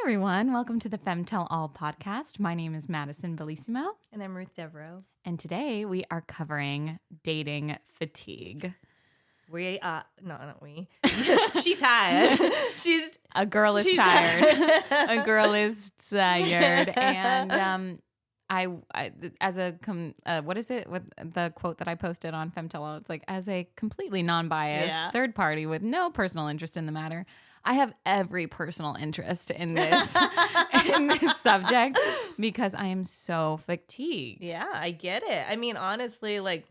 everyone. Welcome to the Femme Tell All podcast. My name is Madison Bellissimo. And I'm Ruth Devereaux. And today we are covering dating fatigue. Not we. She tired. A girl is tired. A girl is tired. And what is it? With the quote that I posted on Femme Tell All, it's like, as a completely non-biased third party with no personal interest in the matter, I have every personal interest in this subject because I am so fatigued. Yeah, I get it. I mean, honestly, like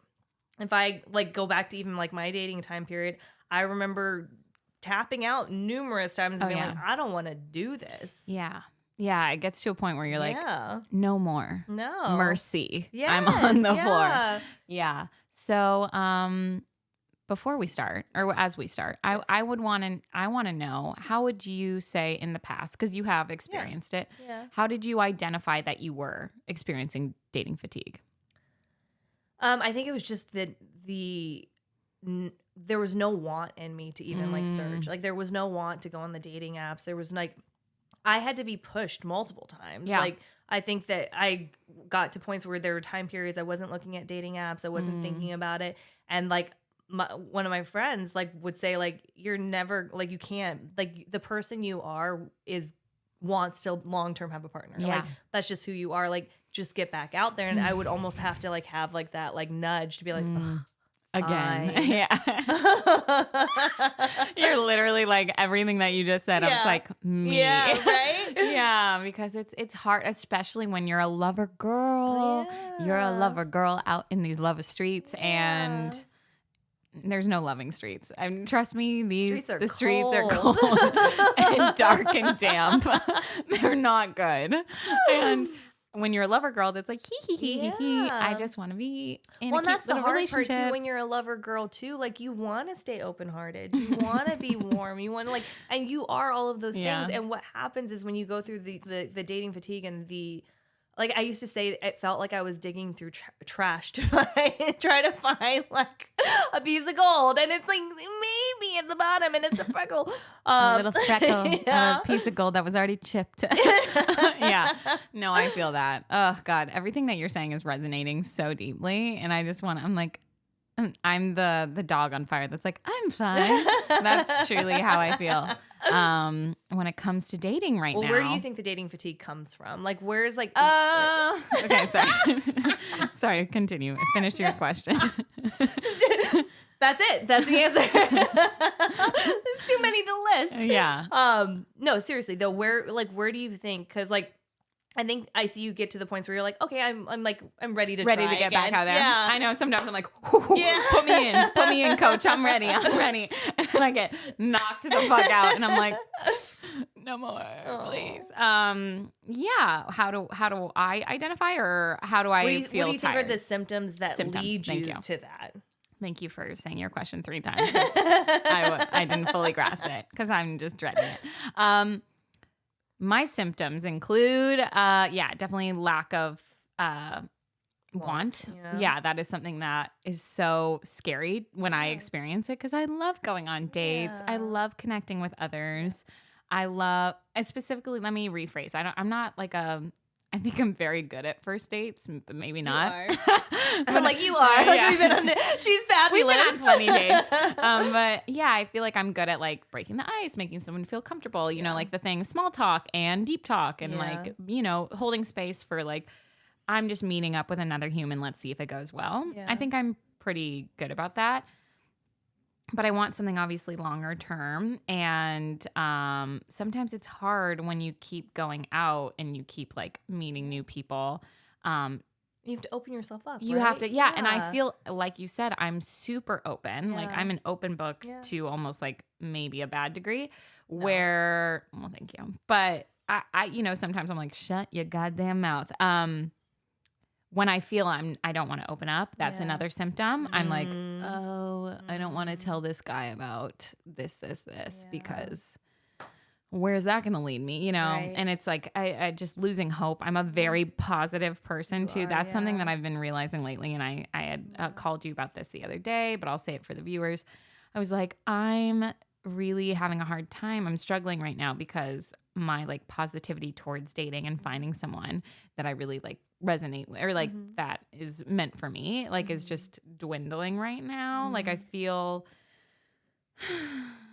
if I go back to even my dating time period, I remember tapping out numerous times and being like, I don't want to do this. Yeah. Yeah, it gets to a point where you're like, no more. No. Mercy. Yes, I'm on the floor. Yeah. So, before we start, or as we start, I want to know, how would you say in the past, because you have experienced it, how did you identify that you were experiencing dating fatigue? I think it was just that there was no want in me to even search. Like there was no want to go on the dating apps. There was I had to be pushed multiple times. Yeah. I think that I got to points where there were time periods I wasn't looking at dating apps. I wasn't thinking about it. And one of my friends would say you're never you can't the person you are wants to long term have a partner. Yeah. That's just who you are. Just get back out there. And I would almost have to have that nudge to be like, ugh. Again. Yeah. You're literally everything that you just said. I was like, me. Yeah, right? Yeah, because it's hard, especially when you're a lover girl. Yeah. You're a lover girl out in these lover streets and there's no loving streets. I mean, trust me, the streets are cold and dark and damp. They're not good. And when you're a lover girl, that's like, hee. I just want to be in a cute that's the little hard relationship. part too. When you're a lover girl too, you want to stay open hearted. You want to be warm. You want to and you are all of those things. And what happens is when you go through the dating fatigue and I used to say, it felt like I was digging through trash to try to find a piece of gold, and it's maybe at the bottom, and it's a freckle, a little freckle, a piece of gold that was already chipped. Yeah, no, I feel that. Oh God, everything that you're saying is resonating so deeply, and I just want. I'm the dog on fire that's like, I'm fine. That's truly how I feel when it comes to dating now. Where do you think the dating fatigue comes from? Where's okay, sorry. Sorry, continue. Finish your question. That's it. That's the answer. There's too many to list. Yeah. No, seriously though, where do you think? Because I think I see you get to the points where you're like, okay, I'm ready to get again. back out there. Yeah. I know sometimes I'm like, put me in, coach. I'm ready. And then I get knocked the fuck out, and I'm like, no more, please. Yeah. How do I identify, or how do I feel? What do you tired? think are the symptoms that lead you to that? Thank you for saying your question 3 times. I didn't fully grasp it because I'm just dreading it. My symptoms include, definitely lack of want. Yeah, that is something that is so scary when I experience it because I love going on dates. I love connecting with others. Specifically, let me rephrase. I'm not I think I'm very good at first dates, but maybe not. I'm you are. We've been on, she's fabulous. We've been on plenty dates. But yeah, I feel like I'm good at breaking the ice, making someone feel comfortable, you know, the thing, small talk and deep talk and holding space for I'm just meeting up with another human. Let's see if it goes well. Yeah. I think I'm pretty good about that. But I want something obviously longer term. And sometimes it's hard when you keep going out and you keep meeting new people. You have to open yourself up. You have to. Yeah. And I feel like you said, I'm super open. Yeah. I'm an open book to almost maybe a bad degree where, well, thank you. But I sometimes I'm like, shut your goddamn mouth. When I feel I don't want to open up, that's another symptom. I'm like, I don't want to tell this guy about this, because where's that going to lead me? You know? Right. And it's I just losing hope. I'm a very positive person too. That's something that I've been realizing lately. And I had called you about this the other day, but I'll say it for the viewers. I was like, I'm really having a hard time. I'm struggling right now because my like positivity towards dating and finding someone that I really like resonate with or like that is meant for me, like is just dwindling right now. Like I feel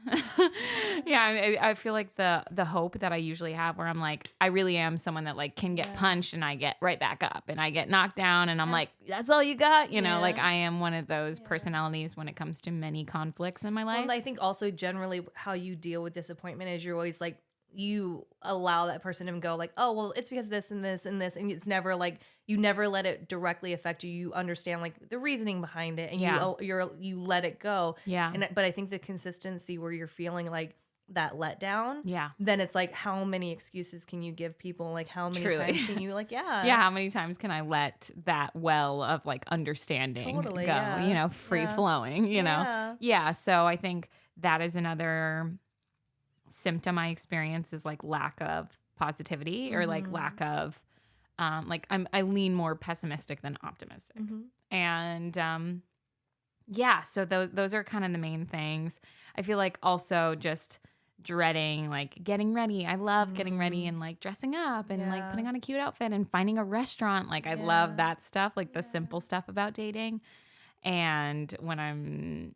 I feel like the hope that I usually have where I'm like, I really am someone that like can get punched and I get right back up and I get knocked down and I'm like, that's all you got, you know, like I am one of those personalities when it comes to many conflicts in my life. Well, I think also generally how you deal with disappointment is you're always like, you allow that person to go like, oh, well, it's because this and this and this. And it's never like, you never let it directly affect you. You understand like the reasoning behind it and you let it go. Yeah. But I think the consistency where you're feeling like that letdown. Yeah. Then it's like, how many excuses can you give people? Like how many times can you like, how many times can I let that well of like understanding go, you know, free flowing, you know? Yeah. So I think that is another symptom I experience is like lack of positivity or like lack of like I lean more pessimistic than optimistic. And so those are kind of the main things. I feel like also just dreading like getting ready. I love getting ready and like dressing up and like putting on a cute outfit and finding a restaurant. Like I love that stuff, like the simple stuff about dating. And when I'm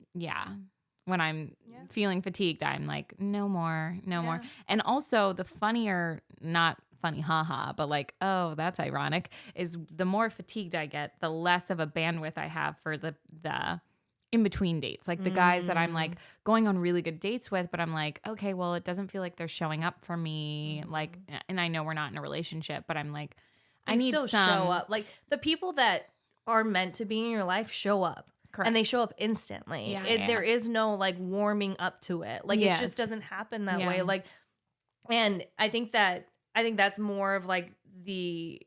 feeling fatigued, I'm like, no more. And also the funnier, not funny, haha, but like, oh, that's ironic, is the more fatigued I get, the less of a bandwidth I have for the in-between dates. Like the guys that I'm like going on really good dates with, but I'm like, okay, well, it doesn't feel like they're showing up for me. Like, and I know we're not in a relationship, but I'm like, I need still show up. Like the people that are meant to be in your life show up. Correct. And they show up instantly. There is no like warming up to it. Like it just doesn't happen that way. Like, and I think that's more of like the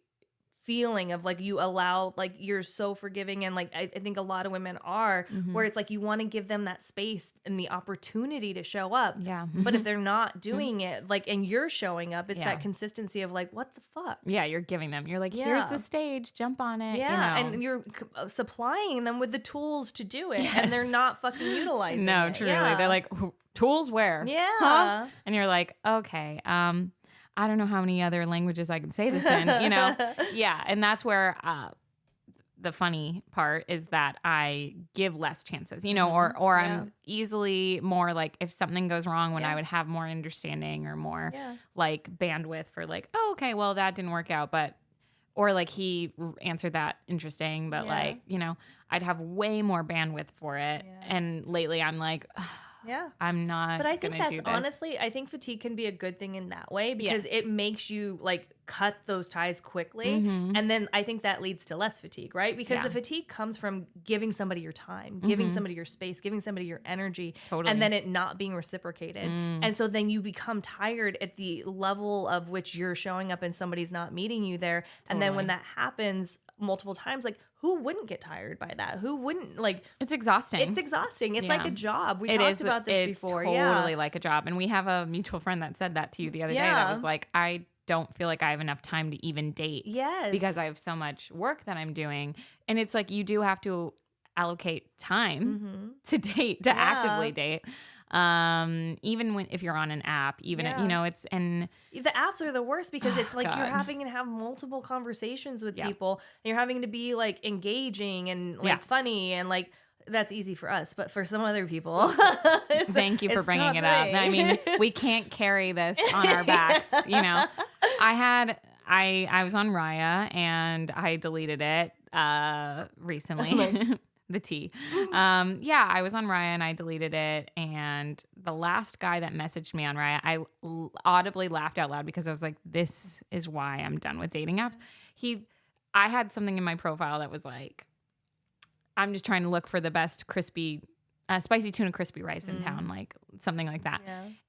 feeling of like you allow, like you're so forgiving and like I think a lot of women are where it's like you want to give them that space and the opportunity to show up. But if they're not doing it, like, and you're showing up, it's that consistency of like, what the fuck? Yeah, you're giving them. You're like, here's the stage, jump on it. Yeah, you know? And you're supplying them with the tools to do it, and they're not fucking utilizing it. No, truly. They're like, tools where? Yeah. Huh? And you're like, okay, I don't know how many other languages I can say this in, you know? Yeah. And that's where the funny part is that I give less chances, you know, or I'm easily more like if something goes wrong when I would have more understanding or more like bandwidth for like, oh, okay, well, that didn't work out. But, or like he answered that interesting, but like, you know, I'd have way more bandwidth for it. And lately I'm like, I'm not. But I think that's honestly, I think fatigue can be a good thing in that way because it makes you like cut those ties quickly. And then I think that leads to less fatigue, right? Because the fatigue comes from giving somebody your time, giving somebody your space, giving somebody your energy, and then it not being reciprocated. And so then you become tired at the level of which you're showing up and somebody's not meeting you there. And then when that happens multiple times, like, who wouldn't get tired by that? Who wouldn't like? It's exhausting. It's like a job. We talked about this before. It's totally like a job. And we have a mutual friend that said that to you the other day. That was like, I don't feel like I have enough time to even date. Because I have so much work that I'm doing. And it's like, you do have to allocate time to date, to actively date. Even if you're on an app, you know, it's, and the apps are the worst because it's like you're having to have multiple conversations with people and you're having to be like engaging and like funny and like that's easy for us, but for some other people, thank you for bringing it up. I mean, we can't carry this on our backs, you know. I was on Raya and I deleted it recently. The tea. I was on Raya and I deleted it. And the last guy that messaged me on Raya, I audibly laughed out loud because I was like, this is why I'm done with dating apps. I had something in my profile that was like, I'm just trying to look for the best crispy, spicy tuna crispy rice in town, like something like that.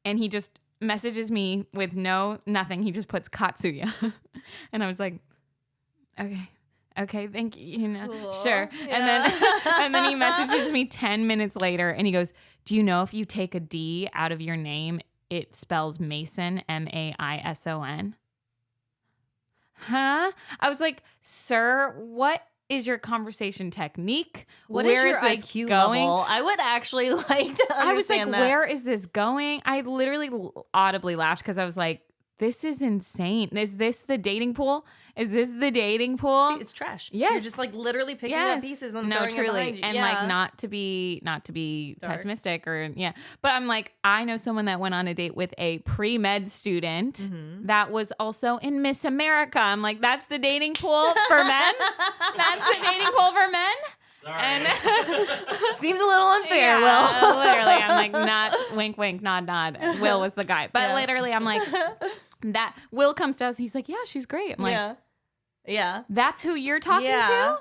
And he just messages me with nothing. He just puts Katsuya. And I was like, okay, thank you. You know, cool. Sure. Yeah. And then he messages me 10 minutes later and he goes, do you know if you take a D out of your name, it spells Mason, Maison? Huh? I was like, sir, what is your conversation technique? What Where is your this IQ going? level? I would actually like to understand I was like, that. where is this going? I literally audibly laughed because I was like, this is insane. Is this the dating pool? Is this the dating pool? It's trash. Yes. You're just like literally picking up pieces and throwing it behind you. And like not to be pessimistic or but I'm like, I know someone that went on a date with a pre-med student that was also in Miss America. I'm like, that's the dating pool for men? That's the dating pool for men? Sorry. And seems a little unfair, Will. Literally, I'm like, not wink, wink, nod, nod. Will was the guy. But literally, I'm like, that Will comes to us. He's like, yeah, she's great. I'm like, yeah. That's who you're talking to?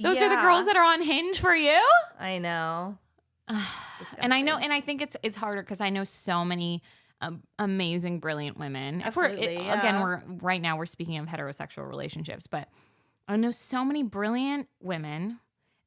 Those are the girls that are on Hinge for you? I know. And I know, and I think it's harder because I know so many amazing, brilliant women. Absolutely, Again, right now we're speaking of heterosexual relationships, but I know so many brilliant women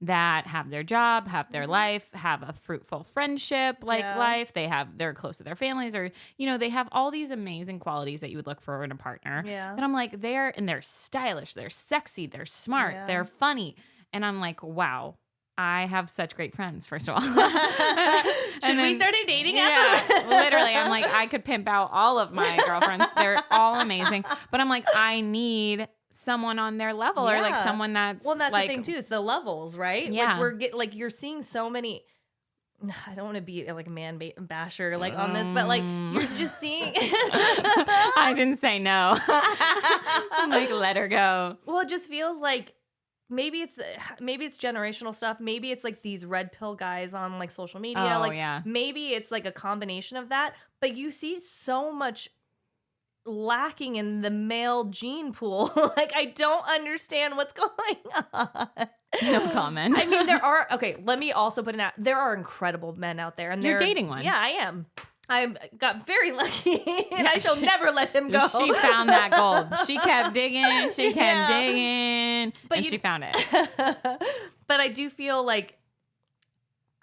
that have their job, have their life, have a fruitful friendship life. They're close to their families, or they have all these amazing qualities that you would look for in a partner. Yeah. And I'm like, they're stylish, they're sexy, they're smart, they're funny. And I'm like, wow, I have such great friends, first of all. Should we start a dating app? Yeah, literally. I'm like, I could pimp out all of my girlfriends. They're all amazing. But I'm like, I need someone on their level or like someone that's that's like, the thing too. It's the levels, right? Yeah. Like you're seeing so many. I don't want to be like a man basher like on this, but like you're just seeing. I didn't say no. I'm like, let her go. Well, it just feels like maybe it's generational stuff. Maybe it's like these red pill guys on like social media. Maybe it's like a combination of that. But you see so much lacking in the male gene pool. Like, I don't understand what's going on. No comment. I mean, let me also put it out. There are incredible men out there. And you're dating one. Yeah, I am. I got very lucky, and I shall never let him go. She found that gold. She kept digging. She kept digging, and she found it. But I do feel like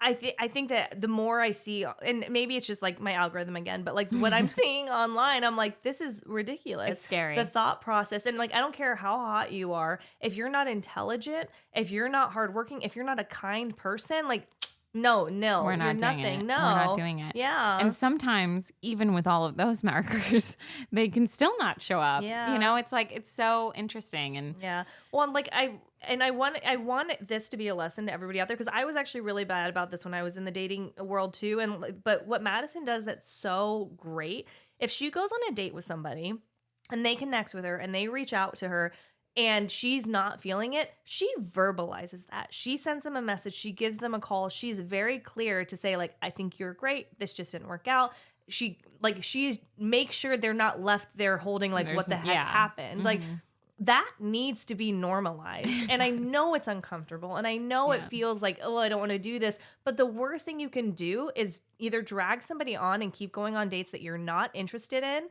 I think that the more I see, and maybe it's just like my algorithm again, but like what I'm seeing online, I'm like, this is ridiculous. It's scary. The thought process. And like, I don't care how hot you are. If you're not intelligent, if you're not hardworking, if you're not a kind person, like, no, we're not doing nothing. it. No, we're not doing it. Yeah. And sometimes, even with all of those markers, they can still not show up. Yeah. It's like, it's so interesting. And yeah. Well, I'm like, I want this to be a lesson to everybody out there, because I was actually really bad about this when I was in the dating world too. But what Madison does that's so great, if she goes on a date with somebody and they connect with her and they reach out to her and she's not feeling it, she verbalizes that. She sends them a message. She gives them a call. She's very clear to say, like, I think you're great. This just didn't work out. She's makes sure they're not left there holding like, what the heck happened. Mm-hmm. Like, that needs to be normalized. And I know it's uncomfortable. And I know it feels like, oh, I don't want to do this. But the worst thing you can do is either drag somebody on and keep going on dates that you're not interested in,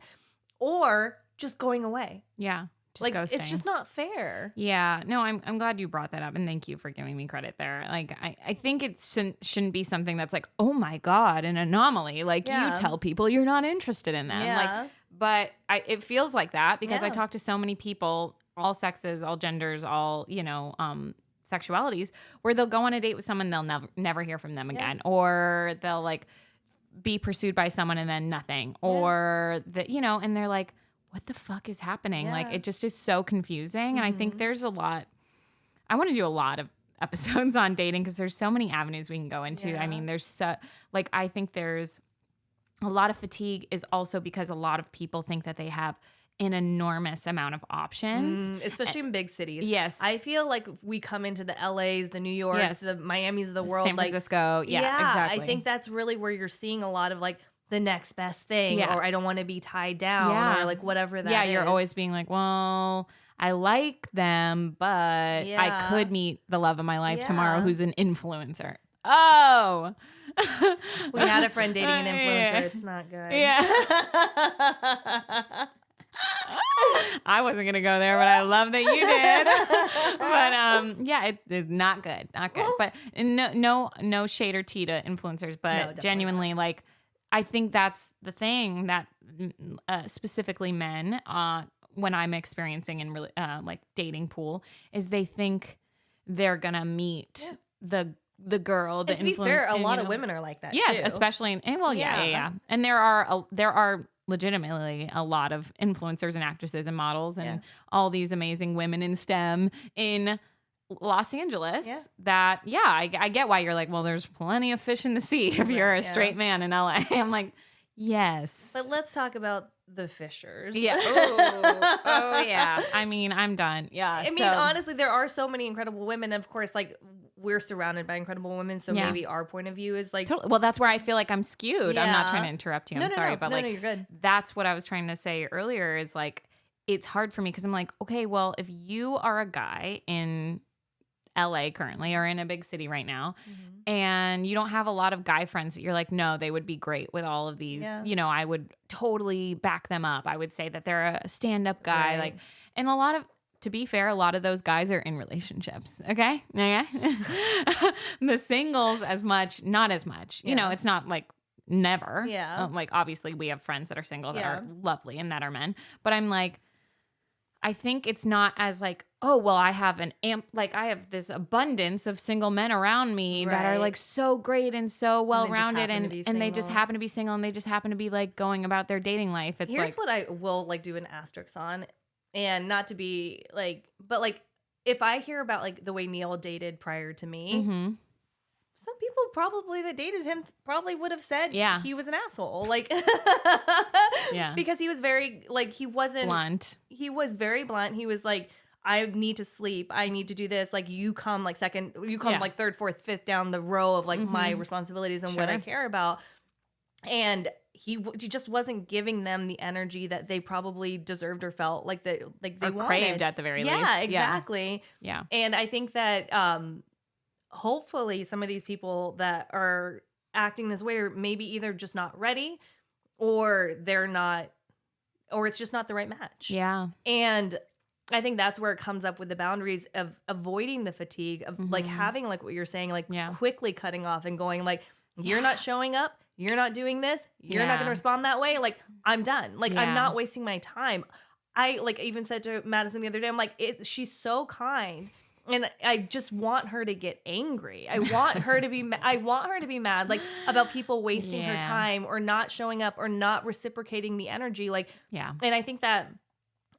or just going away. Yeah. Like, ghosting. It's just not fair. Yeah. No, I'm glad you brought that up, and thank you for giving me credit there. Like, I think it shouldn't be something that's like, oh my God, an anomaly. Like, you tell people you're not interested in them. Yeah. Like, but it feels like that because I talk to so many people, all sexes, all genders, all, sexualities, where they'll go on a date with someone, they'll never hear from them again. Or they'll like be pursued by someone and then nothing. Or and they're like, what the fuck is happening? Like, it just is so confusing. And I think there's I want to do a lot of episodes on dating because there's so many avenues we can go into. Yeah. I mean, I think there's a lot of fatigue is also because a lot of people think that they have an enormous amount of options. Especially in big cities. Yes. I feel like we come into the LAs, the New Yorks, the Miamis of the world. San Francisco. Exactly. I think that's really where you're seeing a lot of like the next best thing, or I don't want to be tied down, or like whatever that is. Yeah, you're always being like, well, I like them, but I could meet the love of my life tomorrow who's an influencer. Oh. We had a friend dating an influencer. It's not good. Yeah. I wasn't going to go there, but I love that you did. But it's not good. Not good. But no shade or tea to influencers, but genuinely, like, I think that's the thing that specifically men, when I'm experiencing in really like dating pool, is they think they're gonna meet the girl. And to be fair, a lot of women are like that. Yes, too. especially yeah. And there are legitimately a lot of influencers and actresses and models and all these amazing women in STEM in Los Angeles that I get why you're like, well, there's plenty of fish in the sea if you're a straight man in LA. I'm like, yes. But let's talk about the fishers. Yeah. Oh yeah. I mean, I'm done. Yeah. I mean, honestly, there are so many incredible women. Of course, like we're surrounded by incredible women, so maybe our point of view is like totally. Well, that's where I feel like I'm skewed. I'm not trying to interrupt you. I'm sorry, but like you're good. That's what I was trying to say earlier is like it's hard for me because I'm like, okay, well, if you are a guy in LA currently or in a big city right now and you don't have a lot of guy friends that you're like, no, they would be great with all of these, you know, I would totally back them up. I would say that they're a stand-up guy. Like, and to be fair, a lot of those guys are in relationships. Okay. The singles not as much, you know, it's not like never. Yeah. Like obviously we have friends that are single that are lovely and that are men, but I'm like, I think it's not as like, oh, well, I have I have this abundance of single men around me that are like so great and so well-rounded and they just happen to be single and they just happen to be like going about their dating life. It's Here's what I will like do an asterisk on, and not to be like, but like if I hear about like the way Neil dated prior to me, some people probably that dated him probably would have said he was an asshole. Like, because he was very, like, he wasn't blunt. He was very blunt. He was like, I need to sleep. I need to do this. Like, you come like second, you come like third, fourth, fifth down the row of like my responsibilities and what I care about. And he just wasn't giving them the energy that they probably deserved or felt like they wanted. Craved at the very least. Yeah, exactly. Yeah. And I think that, hopefully some of these people that are acting this way are maybe either just not ready or they're not, or it's just not the right match. Yeah. And I think that's where it comes up with the boundaries of avoiding the fatigue of like having like what you're saying, like quickly cutting off and going like, you're not showing up. You're not doing this. You're not going to respond that way. Like, I'm done. Like, I'm not wasting my time. I like even said to Madison the other day, I'm like, she's so kind. And I just want her to get angry. I want her to be mad like about people wasting her time or not showing up or not reciprocating the energy. Like, and I think that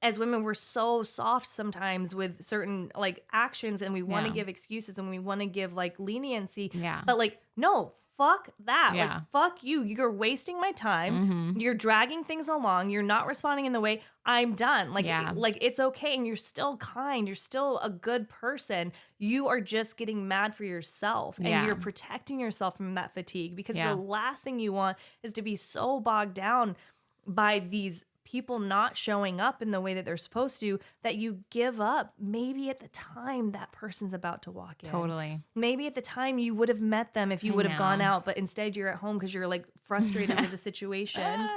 as women, we're so soft sometimes with certain like actions and we want to give excuses and we want to give like leniency. Yeah. But like, no, fuck that. Yeah. Like, fuck you. You're wasting my time. You're dragging things along. You're not responding in the way. I'm done. Like, like it's okay. And you're still kind. You're still a good person. You are just getting mad for yourself and you're protecting yourself from that fatigue because the last thing you want is to be so bogged down by these people not showing up in the way that they're supposed to, that you give up maybe at the time that person's about to walk in. Totally. Maybe at the time you would have met them if you would have gone out, but instead you're at home because you're like frustrated with the situation.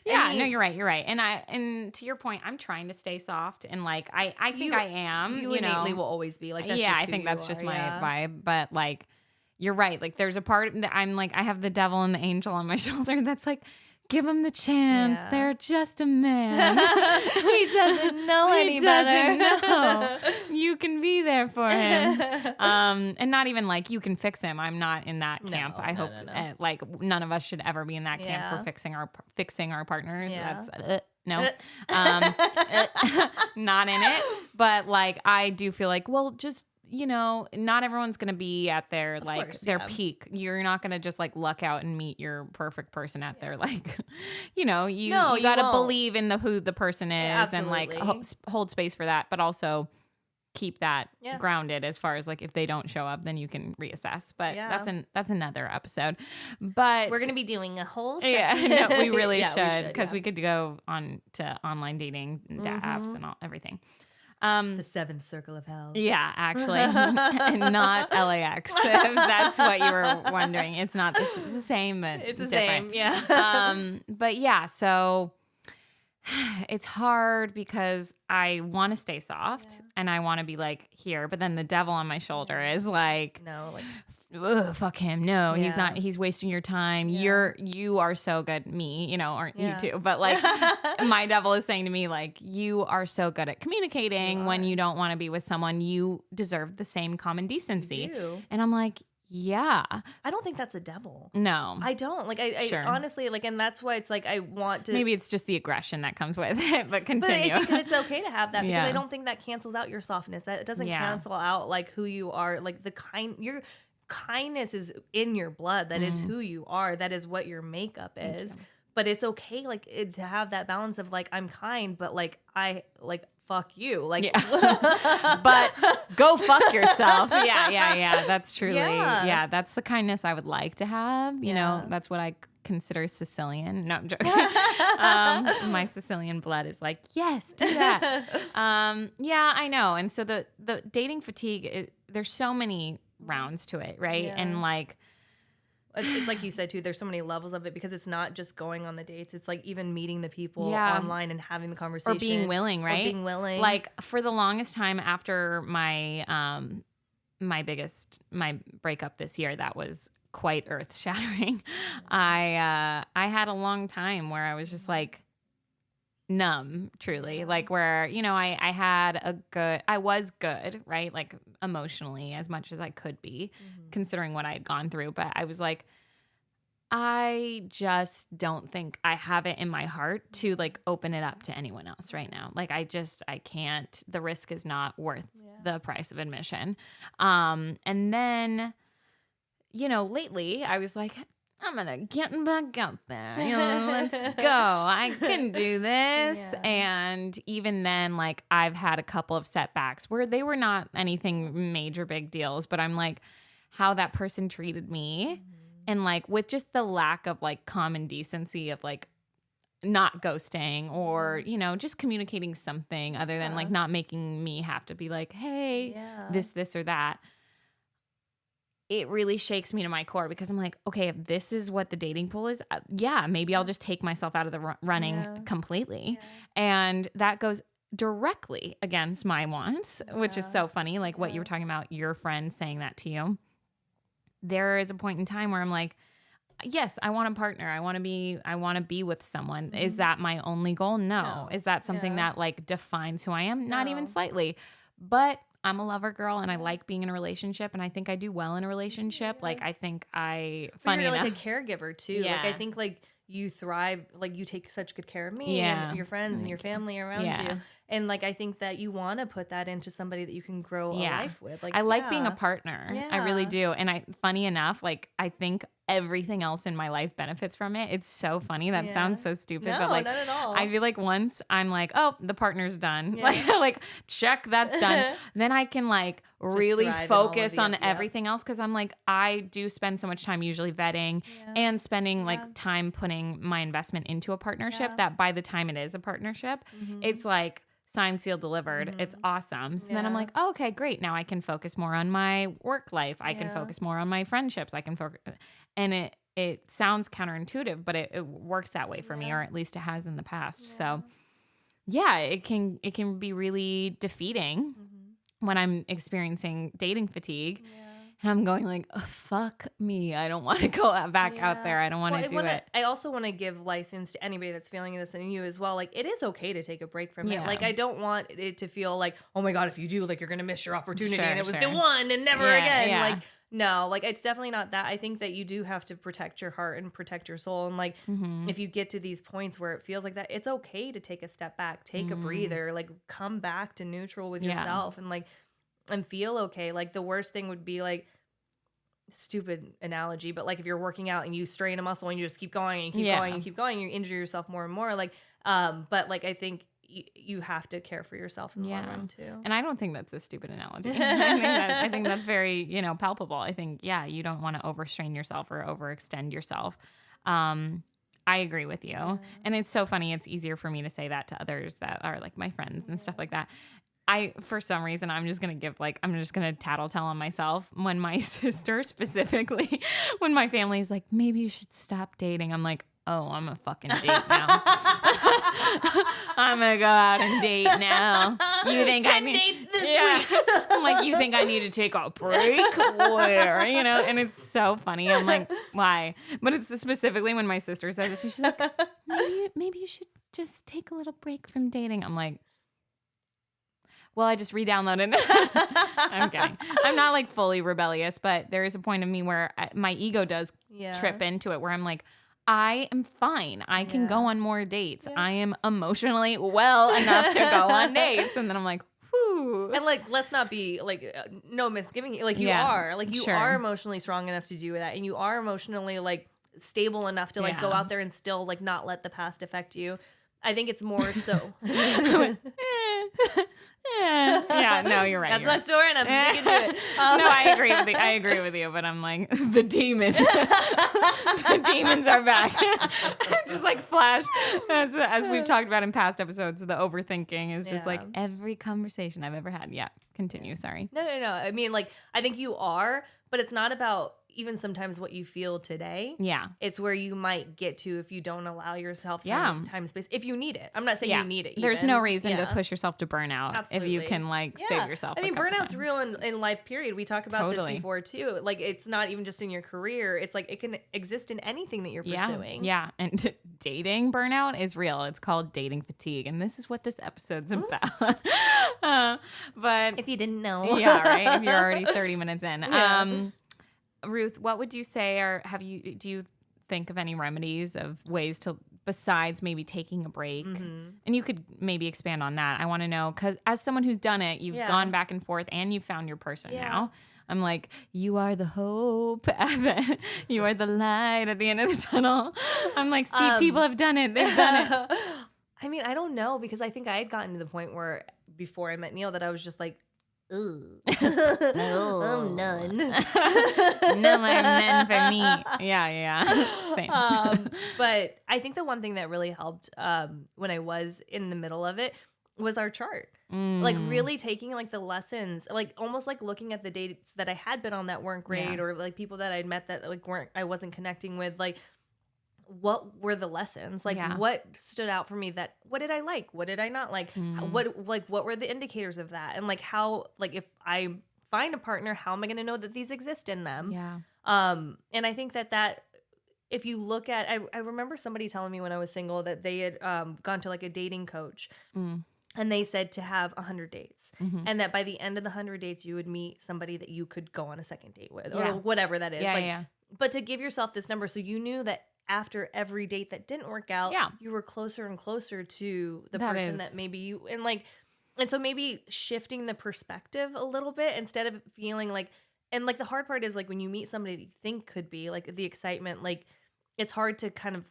No, you're right. You're right. And to your point, I'm trying to stay soft and like, I think I am, you innately will always be like, that's just I think that's just my vibe. But like, you're right. Like there's a part that I'm like, I have the devil and the angel on my shoulder that's like, give him the chance. Yeah. They're just a man. He doesn't know any better. Know. You can be there for him. And not even like you can fix him. I'm not in that camp. I hope like none of us should ever be in that camp for fixing our partners. Yeah. That's no. Not in it. But like I do feel like, well, just not everyone's going to be at their their peak. You're not going to just like luck out and meet your perfect person at their like, you got to believe in who the person is and like hold space for that, but also keep that grounded as far as like if they don't show up, then you can reassess. But that's another episode. But we're going to be doing a whole section. We really should because we could go on to online dating apps and everything. The seventh circle of hell. Yeah, actually. And not LAX. If that's what you were wondering. It's not it's the same, but it's the different. Same, yeah. But yeah, so it's hard because I want to stay soft and I want to be like here, but then the devil on my shoulder is like, no, like ugh, fuck him. No, Yeah. he's not. He's wasting your time. Yeah. You are so good. Me, aren't Yeah. you too? But like my devil is saying to me, like, you are so good at communicating when you don't want to be with someone. You deserve the same common decency. You do. And I'm like, yeah. I don't think that's a devil. No. I don't. Like, I Sure. honestly, like, and that's why it's like, I want to. Maybe it's just the aggression that comes with it, but But continue. I think it's okay to have that because Yeah. I don't think that cancels out your softness. That it doesn't Yeah. cancel out like who you are. Like your kindness is in your blood. That is who you are. That is what your makeup is. But it's okay, like to have that balance of like I'm kind, but like I like fuck you, like. Yeah. But go fuck yourself. Yeah. That's truly, Yeah. that's the kindness I would like to have. You know, Yeah. that's what I consider Sicilian. No, I'm joking. My Sicilian blood is like, yes, do that. Yeah, I know. And so the dating fatigue, there's so many rounds to it, right? Yeah. And like, It's like you said too, there's so many levels of it because it's not just going on the dates. It's like even meeting the people Yeah. online and having the conversation. or being willing, right? Or being willing. Like for the longest time after my my breakup this year, that was quite earth shattering. I had a long time where I was just like numb, truly, like where, I was good, right? Like emotionally as much as I could be considering what I had gone through. But I was like, I just don't think I have it in my heart to like open it up to anyone else right now. Like I can't, the risk is not worth the price of admission. And then, lately I was like, I'm going to get back out there. Let's go. I can do this. Yeah. And even then, like I've had a couple of setbacks where they were not anything major big deals, but I'm like how that person treated me and like with just the lack of like common decency of like not ghosting or, just communicating something other than like not making me have to be like, hey, this or that. It really shakes me to my core because I'm like, okay, if this is what the dating pool is, maybe I'll just take myself out of the running completely. And that goes directly against my wants, which is so funny. Like what you were talking about, your friend saying that to you. There is a point in time where I'm like, yes, I want a partner. I want to be with someone. Is that my only goal? No. Is that something that like defines who I am? Not even slightly. But I'm a lover girl and I like being in a relationship and I think I do well in a relationship. Like I think funny you're enough, like a caregiver too. Yeah. Like I think like you thrive, like you take such good care of me and your friends and your family around you. And like I think that you want to put that into somebody that you can grow a life with. Like I like being a partner. Yeah. I really do. And funny enough, like I think everything else in my life benefits from it. It's so funny. That sounds so stupid, No, but like not at all. I feel like once I'm like, oh, the partner's done. Like check, that's done. Then I can like really focus on everything else because I'm like, I do spend so much time usually vetting and spending like time putting my investment into a partnership that by the time it is a partnership, it's like signed, sealed, delivered. It's awesome. So then I'm like, oh, okay, great. Now I can focus more on my work life. I can focus more on my friendships. I can focus. And it sounds counterintuitive, but it works that way for me, or at least it has in the past. So yeah, it can be really defeating when I'm experiencing dating fatigue. And I'm going like, oh, fuck me. I don't want to go back out there. I don't want to do it. I also want to give license to anybody that's feeling this and you as well. Like it is okay to take a break from it. Like I don't want it to feel like, oh my God, if you do, like you're going to miss your opportunity and it was the one and never again. Like, no, like it's definitely not that. I think that you do have to protect your heart and protect your soul. And like, if you get to these points where it feels like that, it's okay to take a step back, take a breather, like come back to neutral with yourself and like, and feel okay. Like the worst thing would be like, stupid analogy, but like if you're working out and you strain a muscle and you just keep going and keep going and keep going, you injure yourself more and more. Like, but like I think you have to care for yourself in the long run too. And I don't think that's a stupid analogy. I think that's very, palpable. I think, you don't want to overstrain yourself or overextend yourself. I agree with you. And it's so funny. It's easier for me to say that to others that are like my friends and stuff like that. For some reason, I'm just going to tattletale on myself when my sister specifically, when my family is like, maybe you should stop dating. I'm like, oh, I'm a fucking date now. I'm gonna go out and date now. You think 10 I need dates this week. I'm like, you think I need to take a break? Where? And it's so funny. I'm like, why? But it's specifically when my sister says it, she's like, maybe you should just take a little break from dating. I'm like, well, I just re-downloaded. I'm kidding. I'm not like fully rebellious, but there is a point of me where my ego does trip into it, where I'm like, I am fine. I can go on more dates. I am emotionally well enough to go on dates. And then I'm like, whew. And like, let's not be like, no misgiving. Like you are. Like you are emotionally strong enough to do that. And you are emotionally like stable enough to like go out there and still like not let the past affect you. I think it's more so. Yeah, no, you're right. That's my story, and I'm sticking to it. No, I agree with you, but I'm like, the demons. The demons are back. Just like flash. As we've talked about in past episodes, the overthinking is just like every conversation I've ever had. Yeah, continue. Sorry. No. I mean, like, I think you are, but it's not about even sometimes what you feel today. Yeah. It's where you might get to if you don't allow yourself some time and space. If you need it. I'm not saying you need it. Even. There's no reason to push yourself to burnout. Absolutely. If you can like save yourself. I mean, burnout's real in life, period. We talk about this before too. Like, it's not even just in your career. It's like it can exist in anything that you're pursuing. Yeah. And dating burnout is real. It's called dating fatigue. And this is what this episode's about. But if you didn't know. Yeah, right. If you're already 30 minutes in. Ruth, what would you say, or do you think of any remedies of ways to, besides maybe taking a break? Mm-hmm. And you could maybe expand on that. I want to know, because as someone who's done it, you've gone back and forth and you've found your person now. I'm like, you are the hope. You are the light at the end of the tunnel. I'm like, see, people have done it. They've done it. I mean, I don't know, because I think I had gotten to the point where before I met Neil that I was just like, ooh. I'm none. No more men for me. Yeah. Same. But I think the one thing that really helped when I was in the middle of it was our chart. Like really taking like the lessons, like almost like looking at the dates that I had been on that weren't great, or like people that I'd met that like I wasn't connecting with, like what were the lessons? Like what stood out for me, that what did I like? What did I not like? What were the indicators of that? And like how, like if I find a partner, how am I going to know that these exist in them? Yeah. And I think that if you look at, I remember somebody telling me when I was single that they had gone to like a dating coach and they said to have 100 dates and that by the end of the 100 dates, you would meet somebody that you could go on a second date with or whatever that is. But to give yourself this number, so you knew that after every date that didn't work out, you were closer and closer to the person that maybe you, and so maybe shifting the perspective a little bit instead of feeling like, and like the hard part is like when you meet somebody that you think could be like the excitement, like it's hard to kind of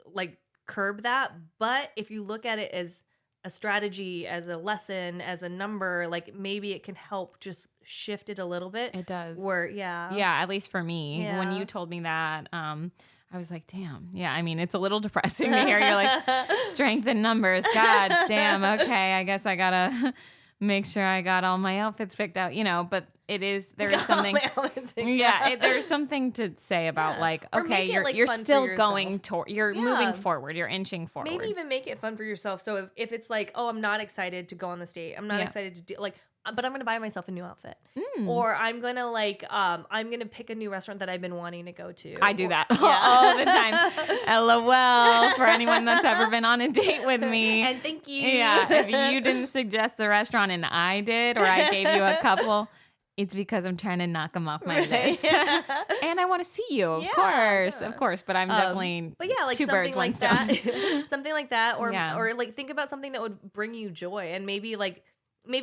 like curb that. But if you look at it as a strategy, as a lesson, as a number, like maybe it can help just shift it a little bit. It does. At least for me, when you told me that, I was like, damn. Yeah, I mean, it's a little depressing to hear. You're like, strength in numbers. God damn. Okay, I guess I gotta make sure I got all my outfits picked out, but there is something. There's something to say about like, okay, you're still going toward, you're moving forward, you're inching forward. Maybe even make it fun for yourself. So if it's like, oh, I'm not excited to go on this date, I'm not excited to do like, but I'm going to buy myself a new outfit. Or I'm going to I'm going to pick a new restaurant that I've been wanting to go to. I do that all the time. LOL for anyone that's ever been on a date with me. And thank you. Yeah. If you didn't suggest the restaurant and I did, or I gave you a couple, it's because I'm trying to knock them off my list. And I want to see you, of course. But I'm definitely like two birds, one stone. Something like that. Or like think about something that would bring you joy. And maybe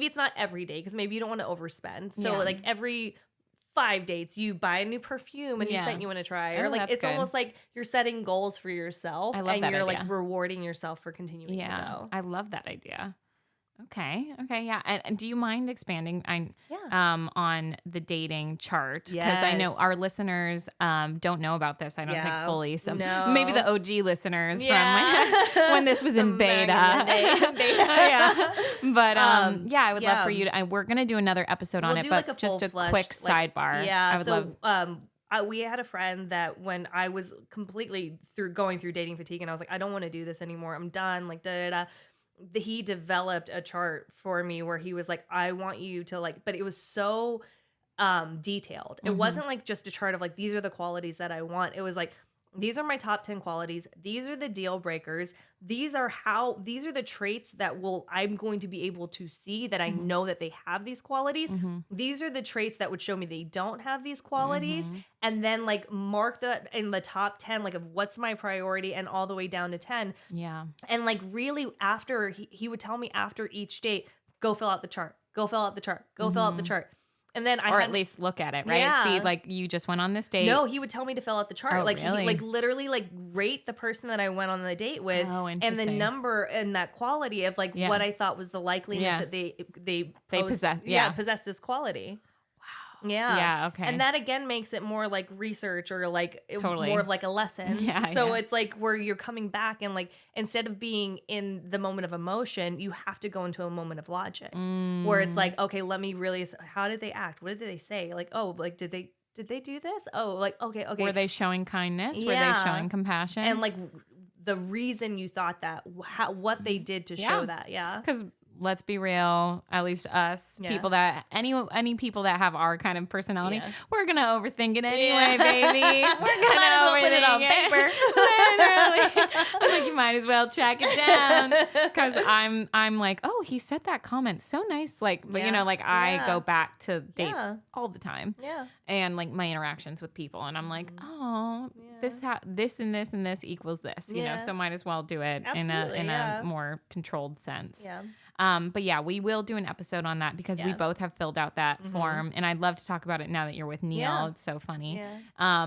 it's not every day because maybe you don't want to overspend. So like every 5 dates, you buy a new perfume and you scent you want to try. Or like it's almost like you're setting goals for yourself and you're like rewarding yourself for continuing to go. I love that idea. Okay. Yeah. And do you mind expanding on the dating chart? Because I know our listeners don't know about this. I don't think fully. So maybe the OG listeners from when this was in beta. But I would love for you to. We're gonna do another episode on it, but just a quick sidebar. I would love. we had a friend that when I was completely going through dating fatigue and I was like, I don't want to do this anymore. I'm done. Like, da da da. He developed a chart for me where he was like, I want you to like, but it was so detailed. It wasn't like just a chart of like, these are the qualities that I want. It was like, these are my top 10 qualities. These are the deal breakers. These are the traits that I'm going to be able to see that I know that they have these qualities. These are the traits that would show me they don't have these qualities. And then like mark that in the top 10, like of what's my priority and all the way down to 10. Yeah. And like really after he would tell me after each date, go fill out the chart, go fill out the chart, go fill out the chart. And then at least look at it, right? Yeah. See, like you just went on this date. No, he would tell me to fill out the chart. Oh, like really? he like literally like rate the person that I went on the date with and the number and that quality of like what I thought was the likeliness that they possess possess this quality. Wow. Yeah. Yeah, okay. And that again makes it more like research or like more of like a lesson. Yeah, so it's like where you're coming back and like instead of being in the moment of emotion, you have to go into a moment of logic where it's like, okay, let me really, how did they act? What did they say? Like, oh, like did they do this? Oh, like, okay. Were they showing kindness? Yeah. Were they showing compassion? And like the reason you thought that, what they did to show that. Yeah. Because let's be real, at least us, people that, any people that have our kind of personality, we're going to overthink it anyway, baby. We're going to overthink it on paper. Literally. I'm like, you might as well check it down. Because I'm like, oh, he said that comment so nice. Like, but you know, like I go back to dates all the time. Yeah. And like my interactions with people. And I'm like, oh, this and this and this equals this, you know, so might as well do it in a more controlled sense. Yeah. But yeah, we will do an episode on that because we both have filled out that form, and I'd love to talk about it now that you're with Neil. Yeah. It's so funny. Yeah.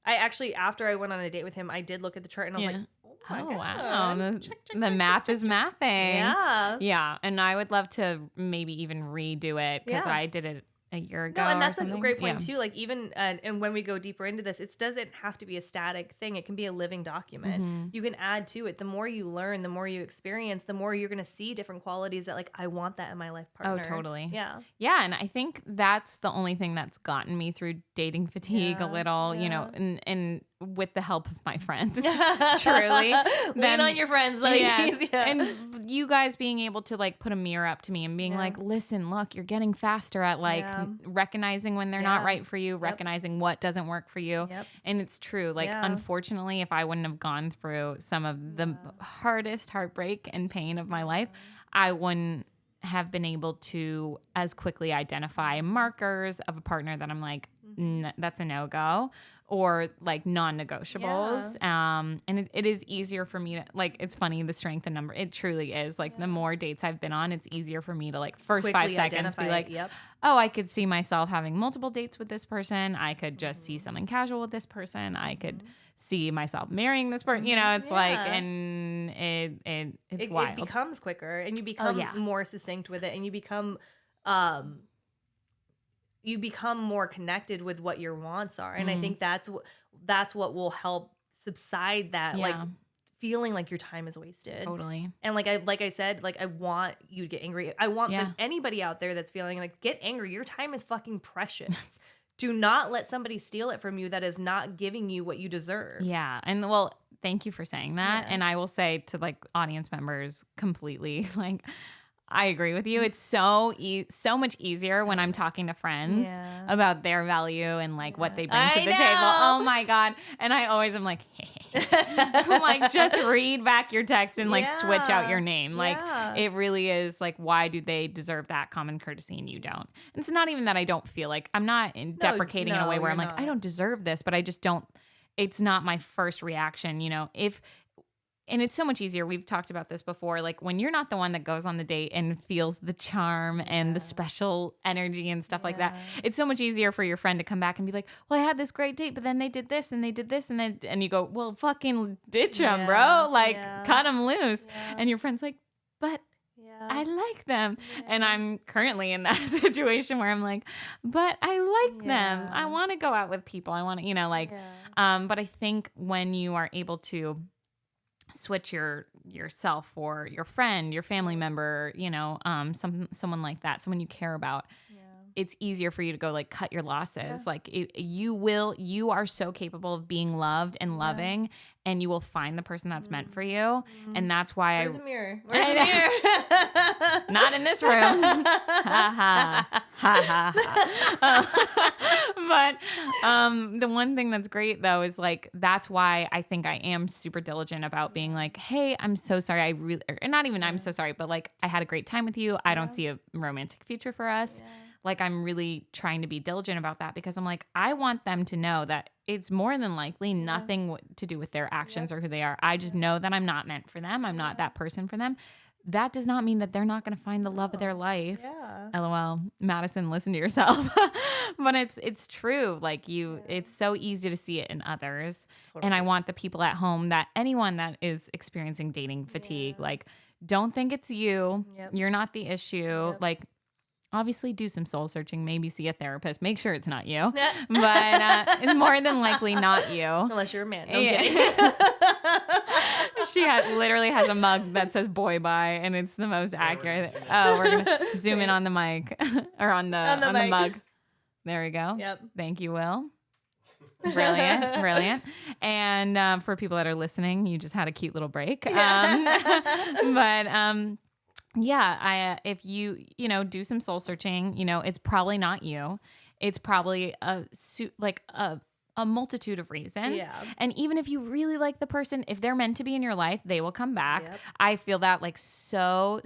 I actually, after I went on a date with him, I did look at the chart and I was like, oh wow, the math is mathing. Yeah. Yeah. And I would love to maybe even redo it because I did it a year ago. No, and that's a great point too. Like even and when we go deeper into this, it doesn't have to be a static thing. It can be a living document. You can add to it. The more you learn, the more you experience, the more you're going to see different qualities that like I want that in my life partner. Oh, totally. Yeah. Yeah, and I think that's the only thing that's gotten me through dating fatigue a little, you know, and with the help of my friends, truly. Lean on your friends. Like, yes. And you guys being able to like put a mirror up to me and being like, listen, look, you're getting faster at like recognizing when they're not right for you, recognizing what doesn't work for you. And it's true. Like, unfortunately, if I wouldn't have gone through some of the hardest heartbreak and pain of my life, I wouldn't have been able to as quickly identify markers of a partner that I'm like, that's a no-go, or like non-negotiables. And it is easier for me to like, it's funny, the strength in number, it truly is like the more dates I've been on, it's easier for me to like first quickly 5 seconds be like, oh, I could see myself having multiple dates with this person. I could just see something casual with this person. I could see myself marrying this person. You know, it's like, and it's wild. It becomes quicker and you become more succinct with it and you become more connected with what your wants are. And I think that's what will help subside that like feeling like your time is wasted. Totally. And like I said, like I want you to get angry. I want anybody out there that's feeling like get angry. Your time is fucking precious. Do not let somebody steal it from you that is not giving you what you deserve. Yeah. And well, thank you for saying that. And I will say to like audience members completely, like, I agree with you. It's so much easier when I'm talking to friends about their value and like what they bring to the table. Oh my God. And I always am like, hey. I'm like, just read back your text and like switch out your name. Like it really is like, why do they deserve that common courtesy and you don't? And it's not even that I don't feel like I'm not deprecating in a way where I'm like, I don't deserve this, but I just don't, it's not my first reaction, you know, and it's so much easier. We've talked about this before. Like when you're not the one that goes on the date and feels the charm and the special energy and stuff like that, it's so much easier for your friend to come back and be like, well, I had this great date, but then they did this and they did this. And you go, well, fucking ditch them, bro. Like cut them loose. And your friend's like, but I like them. And I'm currently in that situation where I'm like, but I like them. I want to go out with people. I want to, you know, like, but I think when you are able to switch yourself for your friend, your family member, you know, someone like that, someone you care about, it's easier for you to go like cut your losses. Like you are so capable of being loved and loving, and you will find the person that's meant for you. And that's why Where's the mirror? Where's the mirror? Not in this room. Ha ha ha ha. But the one thing that's great though is like that's why I think I am super diligent about being like, hey, I'm so sorry. I really, or not even I'm so sorry, but like I had a great time with you. I don't see a romantic future for us. Yeah. Like I'm really trying to be diligent about that because I'm like, I want them to know that it's more than likely nothing to do with their actions or who they are. I just know that I'm not meant for them. I'm not that person for them. That does not mean that they're not going to find the love of their life. Yeah. LOL. Madison, listen to yourself. But it's true. Like it's so easy to see it in others. Totally. And I want the people at home, that anyone that is experiencing dating fatigue, like don't think it's you. Yep. You're not the issue. Yep. Like obviously do some soul searching, maybe see a therapist, make sure it's not you, but it's more than likely not you. Unless you're a man. No, I'm kidding. She literally has a mug that says boy bye, and it's the most accurate. Oh, we're going to zoom in on the mic or on the mug. There we go. Yep. Thank you, Will. Brilliant. And for people that are listening, you just had a cute little break. If you do some soul searching, it's probably not you. It's probably a multitude of reasons. Yeah. And even if you really like the person, if they're meant to be in your life, they will come back. Yep. I feel that like so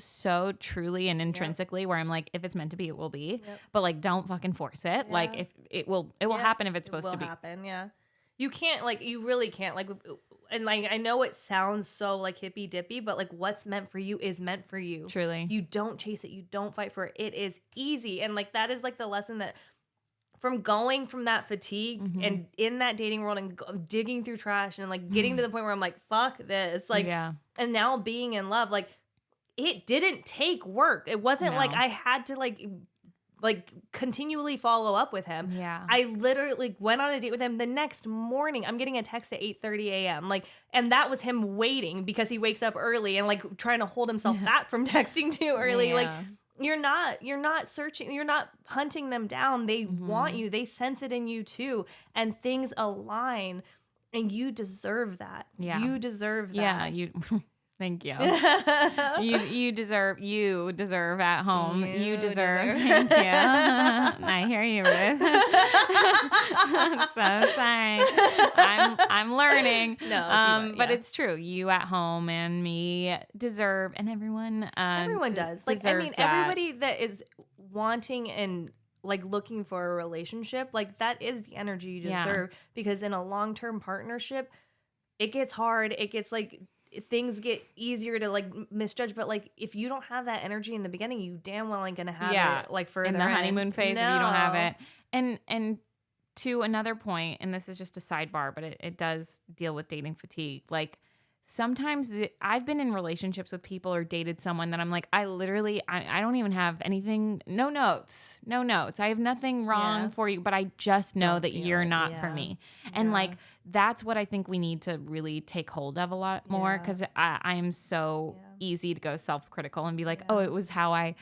truly and intrinsically where I'm like, if it's meant to be, it will be. Yep. But like, don't fucking force it. Yeah. Like if it will happen if it's supposed to be. Happen. Yeah. You can't you really can't and like, I know it sounds so like hippy dippy, but like what's meant for you is meant for you. Truly. You don't chase it. You don't fight for it. It is easy. And like, that is like the lesson that from going from that fatigue and in that dating world and digging through trash and like getting to the point where I'm like, fuck this. Like, and now being in love, like it didn't take work. It wasn't like I had to like continually follow up with him. Yeah. I literally went on a date with him the next morning. I'm getting a text at 8:30 a.m. Like, and that was him waiting because he wakes up early and like trying to hold himself back from texting too early. Yeah. Like you're not searching, you're not hunting them down. They want you. They sense it in you too. And things align and you deserve that. Yeah. You deserve that. Yeah. Thank you. You deserve at home. You deserve. Thank you. I hear you, Ruth. So sorry. I'm learning. No, but it's true. You at home and me deserve, and everyone does. Like, I mean, everybody that is wanting and like looking for a relationship, like that is the energy you deserve. Yeah. Because in a long-term partnership, it gets hard. It gets like, things get easier to like misjudge, but like if you don't have that energy in the beginning, you damn well ain't gonna have it like further in the honeymoon phase. No. If you don't have it, and to another point, and this is just a sidebar, but it does deal with dating fatigue. Like sometimes I've been in relationships with people or dated someone that I'm like, I don't even have anything, no notes. I have nothing wrong for you, but I just know that you're not for me. And like, that's what I think we need to really take hold of a lot more, because I am so easy to go self-critical and be like, oh, it was how I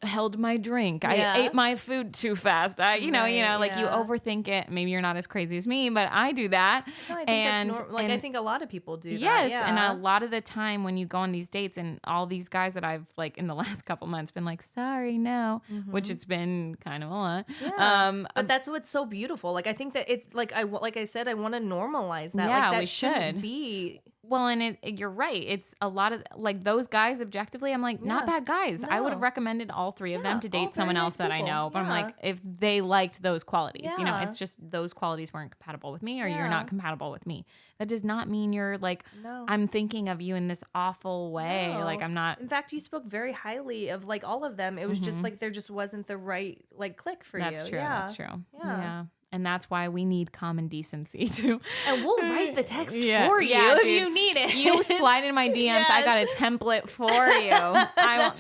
held my drink. I ate my food too fast. Like you overthink it. Maybe you're not as crazy as me, but I do that. No, I think that's I think a lot of people do that. Yes, and a lot of the time when you go on these dates, and all these guys that I've like in the last couple months been like, sorry, no, which it's been kind of a lot. Yeah. But that's what's so beautiful. Like I think that it like I said, I want to normalize that. Yeah, like that we should be. Well, and you're right. It's a lot of like those guys objectively. I'm like, not bad guys. No. I would have recommended all three of them to date someone else that I know. But I'm like, if they liked those qualities, it's just those qualities weren't compatible with me, or you're not compatible with me. That does not mean you're like, I'm thinking of you in this awful way. No. Like I'm not. In fact, you spoke very highly of like all of them. It was just like there just wasn't the right like click for That's you. True. Yeah. That's true. Yeah. And that's why we need common decency too. And we'll write the text for you if you need it. You slide in my DMs. Yes. I got a template for you. I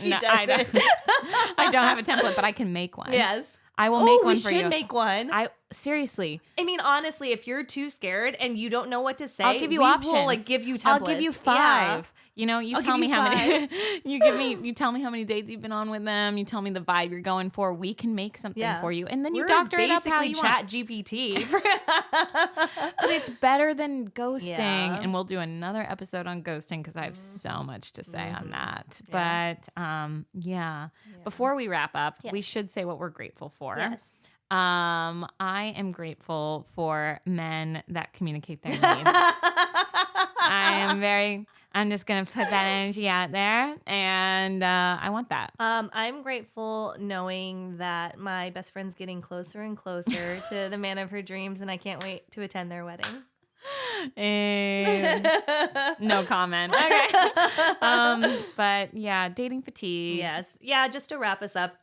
don't have a template, but I can make one. Yes. I will make one for you. We should make one. seriously. I mean, honestly, if you're too scared and you don't know what to say, I'll give you we options. will like give you templates. I'll give you 5. Yeah. You know, you I'll tell give me you how 5. many you tell me how many dates you've been on with them. You tell me the vibe you're going for. We can make something for you. And then you doctor it up how you Chat want. GPT. But it's better than ghosting. Yeah. And we'll do another episode on ghosting because I have so much to say on that. Yeah. But before we wrap up, we should say what we're grateful for. Yes. I am grateful for men that communicate their needs. I'm just going to put that energy out there, and I want that. I'm grateful knowing that my best friend's getting closer and closer to the man of her dreams, and I can't wait to attend their wedding. No comment. Okay. But yeah, dating fatigue. Yes. Yeah, just to wrap us up,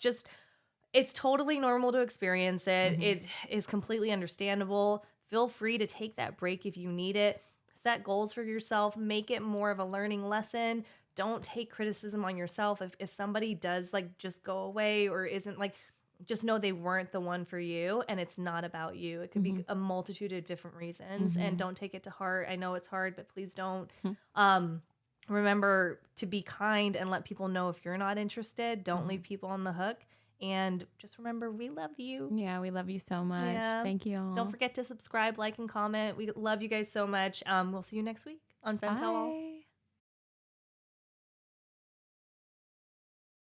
it's totally normal to experience it. Mm-hmm. It is completely understandable. Feel free to take that break if you need it. Set goals for yourself. Make it more of a learning lesson. Don't take criticism on yourself. If somebody does like just go away or isn't like, just know they weren't the one for you and it's not about you. It could be a multitude of different reasons and don't take it to heart. I know it's hard, but please don't. Remember to be kind and let people know if you're not interested. Don't leave people on the hook. And just remember, we love you. Yeah, we love you so much. Yeah. Thank you. Don't forget to subscribe, like, and comment. We love you guys so much. We'll see you next week on Femtell All. Bye.